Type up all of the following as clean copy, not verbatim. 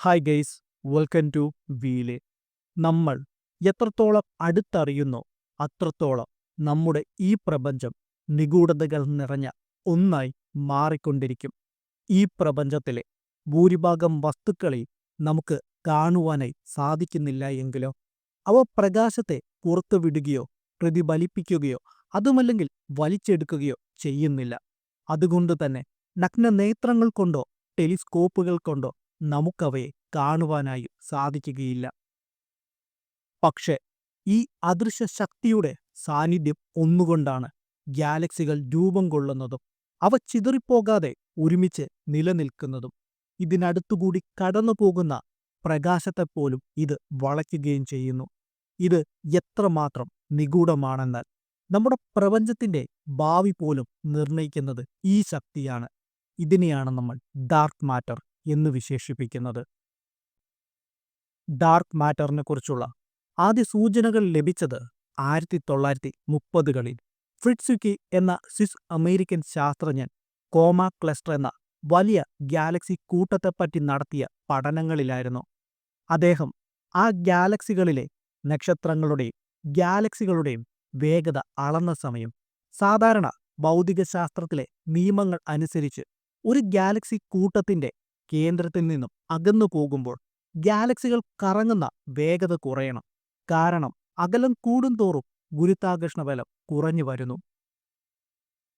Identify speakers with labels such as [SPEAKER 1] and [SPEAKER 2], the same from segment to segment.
[SPEAKER 1] Hi guys, welcome to വീലെ. നമ്മൾ എത്രത്തോളം അടുത്തറിയുന്നോ അത്രത്തോളം നമ്മുടെ ഈ പ്രപഞ്ചം നിഗൂഢതകൾ നിറഞ്ഞ ഒന്നായി മാറിക്കൊണ്ടിരിക്കും. ഈ പ്രപഞ്ചത്തിലെ ഭൂരിഭാഗം വസ്തുക്കളെ നമുക്ക് കാണുവാനായി സാധിക്കുന്നില്ല എങ്കിലോ അവ പ്രകാശത്തെ പുറത്തുവിടുകയോ പ്രതിഫലിപ്പിക്കുകയോ അതുമല്ലെങ്കിൽ വലിച്ചെടുക്കുകയോ ചെയ്യുന്നില്ല. അതുകൊണ്ട് തന്നെ നഗ്നനേത്രങ്ങൾ കൊണ്ടോ ടെലിസ്കോപ്പുകൾ കൊണ്ടോ നമുക്കവയെ കാണുവാനായി സാധിക്കുകയില്ല. പക്ഷെ ഈ അദൃശ്യ ശക്തിയുടെ സാന്നിധ്യം ഒന്നുകൊണ്ടാണ് ഗാലക്സികൾ രൂപം കൊള്ളുന്നതും അവ ചിതറിപ്പോകാതെ ഒരുമിച്ച് നിലനിൽക്കുന്നതും. ഇതിനടുത്തുകൂടി കടന്നു പോകുന്ന പ്രകാശത്തെപ്പോലും ഇത് വളയ്ക്കുകയും ചെയ്യുന്നു. ഇത് എത്രമാത്രം നിഗൂഢമാണെന്നാൽ നമ്മുടെ പ്രപഞ്ചത്തിന്റെ ഭാവി പോലും നിർണയിക്കുന്നത് ഈ ശക്തിയാണ്. ഇതിനെയാണ് നമ്മൾ ഡാർക്ക് മാറ്റർ എന്ന് വിശേഷിപ്പിക്കുന്നത്. ഡാർക്ക് മാറ്ററിനെ കുറിച്ചുള്ള ആദ്യ സൂചനകൾ ലഭിച്ചത് 1930കളിൽ ഫ്രിറ്റ്സുക്കി എന്ന സ്വിസ് അമേരിക്കൻ ശാസ്ത്രജ്ഞൻ കോമ ക്ലസ്റ്റർ എന്ന വലിയ ഗാലക്സി കൂട്ടത്തെപ്പറ്റി നടത്തിയ പഠനങ്ങളിലായിരുന്നു. അദ്ദേഹം ആ ഗാലക്സികളിലെ നക്ഷത്രങ്ങളുടെയും ഗാലക്സികളുടെയും വേഗത അളന്ന സമയം സാധാരണ ഭൗതികശാസ്ത്രത്തിലെ നിയമങ്ങൾ അനുസരിച്ച് ഒരു ഗാലക്സി കൂട്ടത്തിന്റെ കേന്ദ്രത്തിൽ നിന്നും അകന്നു പോകുമ്പോൾ ഗാലക്സികൾ കറങ്ങുന്ന വേഗത കുറയണം. കാരണം അകലം കൂടുന്തോറും ഗുരുത്വാകർഷണ ബലം കുറഞ്ഞു വരുന്നു.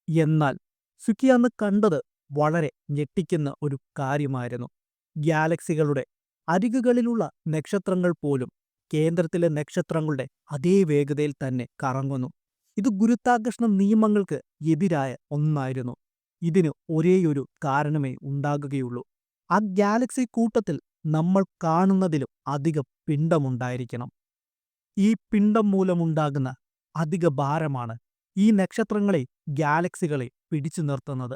[SPEAKER 1] എന്നാൽ സുക്കി അന്ന് കണ്ടത് വളരെ ഞെട്ടിക്കുന്ന ഒരു കാര്യമായിരുന്നു. ഗാലക്സികളുടെ അരികുകളിലുള്ള നക്ഷത്രങ്ങൾ പോലും കേന്ദ്രത്തിലെ നക്ഷത്രങ്ങളുടെ അതേ വേഗതയിൽ തന്നെ കറങ്ങുന്നു. ഇത് ഗുരുത്വാകർഷണ നിയമങ്ങൾക്ക് എതിരായ ഒന്നായിരുന്നു. ഇതിന് ഒരേയൊരു കാരണമേ ഉണ്ടാകുകയുള്ളൂ. ആ ഗാലക്സി കൂട്ടത്തിൽ നമ്മൾ കാണുന്നതിലും അധികം പിണ്ഡമുണ്ടായിരിക്കണം. ഈ പിണ്ഡം മൂലമുണ്ടാകുന്ന അധിക ഭാരമാണ് ഈ നക്ഷത്രങ്ങളെ ഗാലക്സികളെ പിടിച്ചു നിർത്തുന്നത്.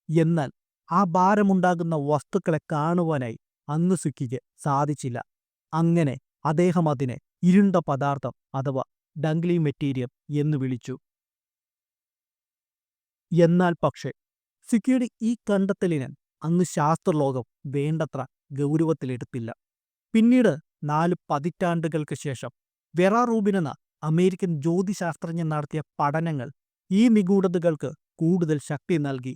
[SPEAKER 1] എന്നാൽ ആ ഭാരമുണ്ടാകുന്ന വസ്തുക്കളെ കാണുവാനായി അന്ന് സുക്കിക്ക് സാധിച്ചില്ല. അങ്ങനെ അദ്ദേഹം അതിനെ ഇരുണ്ട പദാർത്ഥം അഥവാ ഡംഗ്ലി മെറ്റീരിയം എന്ന് വിളിച്ചു. എന്നാൽ പക്ഷേ സുക്കിയുടെ ഈ കണ്ടെത്തലിന് അന്ന് ശാസ്ത്രലോകം വേണ്ടത്ര ഗൗരവത്തിലെടുത്തില്ല. പിന്നീട് 4 പതിറ്റാണ്ടുകൾക്ക് ശേഷം വെറ റൂബിൻ എന്ന അമേരിക്കൻ ജ്യോതിശാസ്ത്രജ്ഞൻ നടത്തിയ പഠനങ്ങൾ ഈ നിഗൂഢതകൾക്ക് കൂടുതൽ ശക്തി നൽകി.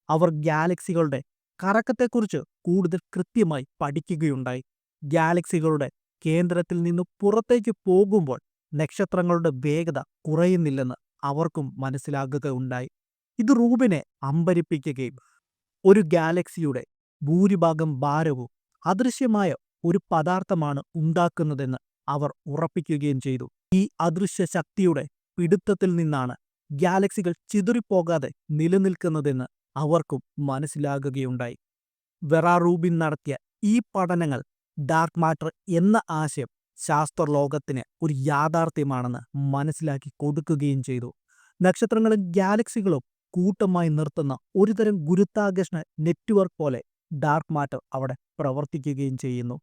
[SPEAKER 1] അവർ ഗാലക്സികളുടെ കറക്കത്തെക്കുറിച്ച് കൂടുതൽ കൃത്യമായി പഠിക്കുകയുണ്ടായി. ഗാലക്സികളുടെ കേന്ദ്രത്തിൽ നിന്ന് പുറത്തേക്ക് പോകുമ്പോൾ നക്ഷത്രങ്ങളുടെ വേഗത കുറയുന്നില്ലെന്ന് അവർക്കും മനസ്സിലാകുകയുണ്ടായി. ഇത് റൂബിനെ അമ്പരിപ്പിക്കുകയും ഒരു ഗാലക്സിയുടെ ഭൂരിഭാഗം ഭാരവും അദൃശ്യമായ ഒരു പദാർത്ഥമാണ് ഉണ്ടാക്കുന്നതെന്ന് അവർ ഉറപ്പിക്കുകയും ചെയ്തു. ഈ അദൃശ്യ ശക്തിയുടെ പിടുത്തത്തിൽ നിന്നാണ് ഗാലക്സികൾ ചിതറിപ്പോകാതെ നിലനിൽക്കുന്നതെന്ന് അവർക്കും മനസ്സിലാകുകയുണ്ടായി. വെറ റൂബിൻ നടത്തിയ ഈ പഠനങ്ങൾ ഡാർക്ക് മാറ്റർ എന്ന ആശയം ശാസ്ത്രലോകത്തിന് ഒരു യാഥാർത്ഥ്യമാണെന്ന് മനസ്സിലാക്കി കൊടുക്കുകയും ചെയ്തു. നക്ഷത്രങ്ങളും ഗാലക്സികളും കൂട്ടമായി നിർത്തുന്ന ഒരുതരം ഗുരുത്വാകർഷണ നെറ്റ്വർക്ക് പോലെ ഡാർക്ക് മാറ്റർ അവിടെ പ്രവർത്തിക്കുകയും ചെയ്യുന്നു.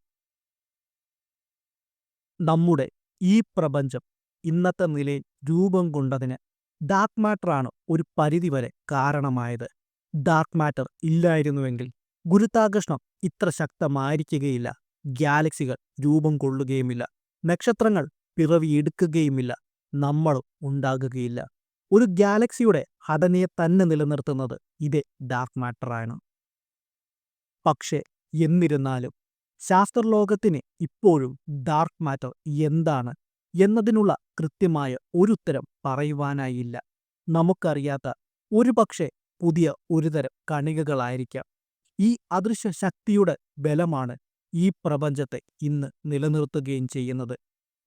[SPEAKER 1] നമ്മുടെ ഈ പ്രപഞ്ചം ഇന്നത്തെ നിലയിൽ രൂപം കൊണ്ടതിന് ഡാർക്ക് മാറ്ററാണ് ഒരു പരിധിവരെ കാരണമായത്. ഡാർക്ക് മാറ്റർ ഇല്ലായിരുന്നുവെങ്കിൽ ഗുരുത്വാകർഷണം ഇത്ര ശക്തമായിരിക്കുകയില്ല, ഗാലക്സികൾ രൂപം കൊള്ളുകയുമില്ല, നക്ഷത്രങ്ങൾ പിറവിയെടുക്കുകയുമില്ല, നമ്മളും ഉണ്ടാകുകയില്ല. ഒരു ഗാലക്സിയുടെ ഘടനയെ തന്നെ നിലനിർത്തുന്നത് ഇതേ ഡാർക്ക് മാറ്ററാണ്. പക്ഷേ എന്നിരുന്നാലും ശാസ്ത്രലോകത്തിന് ഇപ്പോഴും ഡാർക്ക് മാറ്റർ എന്താണ് എന്നതിനുള്ള കൃത്യമായ ഒരു ഉത്തരം പറയുവാനായില്ല. നമുക്കറിയാത്ത ഒരുപക്ഷെ പുതിയ ഒരുതരം കണികകളായിരിക്കാം. ഈ അദൃശ്യ ശക്തിയുടെ ബലമാണ് ഈ പ്രപഞ്ചത്തെ ഇന്ന് നിലനിർത്തുകയും ചെയ്യുന്നത്.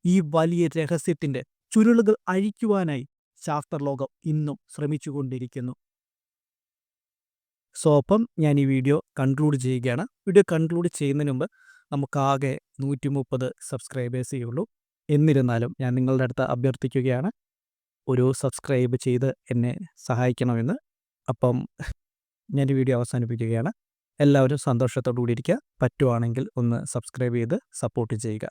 [SPEAKER 1] ഈ വലിയ രഹസ്യത്തിന്റെ ചുരുളുകൾ അഴിക്കുവാനായി ശാസ്ത്രലോകം ഇന്നും ശ്രമിച്ചുകൊണ്ടിരിക്കുന്നു. അപ്പം ഞാൻ ഈ വീഡിയോ കൺക്ലൂഡ് ചെയ്യുകയാണ്. വീഡിയോ കൺക്ലൂഡ് ചെയ്യുന്നതിന് മുമ്പ് നമുക്കാകെ 130 സബ്സ്ക്രൈബേഴ്സേ ഉള്ളൂ. എന്നിരുന്നാലും ഞാൻ നിങ്ങളുടെ അടുത്ത് അഭ്യർത്ഥിക്കുകയാണ്, ഒരു സബ്സ്ക്രൈബ് ചെയ്ത് എന്നെ സഹായിക്കണമെന്ന്. അപ്പം ഞാൻ ഈ വീഡിയോ അവസാനിപ്പിക്കുകയാണ്. എല്ലാവരും സന്തോഷത്തോടു കൂടി ഇരിക്കുക. പറ്റുവാണെങ്കിൽ ഒന്ന് സബ്സ്ക്രൈബ് ചെയ്ത് സപ്പോർട്ട് ചെയ്യുക.